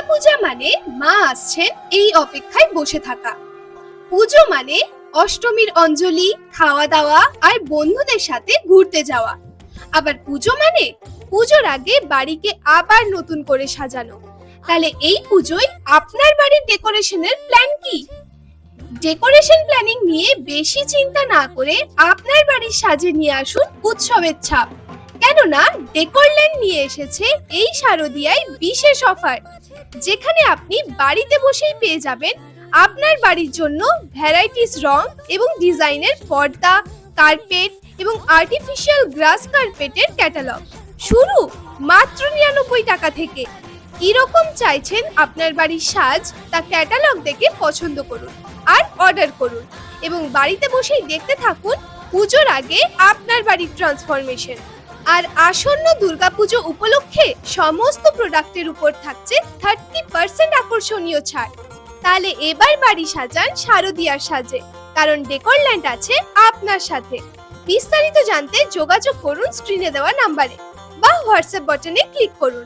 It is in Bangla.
দুর্গাপূজা মানে মা আসছেন এই অপেক্ষায় বসে থাকা। পুজো মানে অষ্টমীর অঞ্জলি, খাওয়া দাওয়া আর বন্ধুদের সাথে ঘুরতে যাওয়া। আবার পুজো মানে পুজোর আগে বাড়িকে আবার নতুন করে সাজানো। তাহলে এই পুজোয় আপনার বাড়ির ডেকোরেশনের প্ল্যান কি? ডেকোরেশন প্ল্যানিং নিয়ে বেশি চিন্তা না করে আপনার বাড়ির সাজে নিয়ে আসুন উৎসবের ছাপ। কেননা ডেকোরল্যান্ড নিয়ে এসেছে এই শারদিয়ায় বিশেষ অফার, যেখানে আপনি বাড়িতে বসেই পেয়ে যাবেন আপনার বাড়ির জন্য ভ্যারাইটিস রং এবং ডিজাইনের পর্দা, কার্পেট এবং আর্টিফিশিয়াল গ্রাস কার্পেটের ক্যাটালগ শুরু মাত্র 99 টাকা থেকে। কিরকম চাইছেন আপনার বাড়ির সাজ তা ক্যাটালগ দেখে পছন্দ করুন আর অর্ডার করুন, এবং বাড়িতে বসেই দেখতে থাকুন পুজোর আগে আপনার বাড়ির ট্রান্সফরমেশন। আর আসন্ন দুর্গাপুজো উপলক্ষে সমস্ত প্রোডাক্টের উপর থাকছে 30% আকর্ষণীয় ছাড়। তাহলে এবার বাড়ি সাজান শারদিয়ার সাজে, কারণ ডেকোরল্যান্ড আছে আপনার সাথে। বিস্তারিত জানতে যোগাযোগ করুন স্ক্রিনে দেওয়া নাম্বারে বা হোয়াটসঅ্যাপ বাটনে ক্লিক করুন।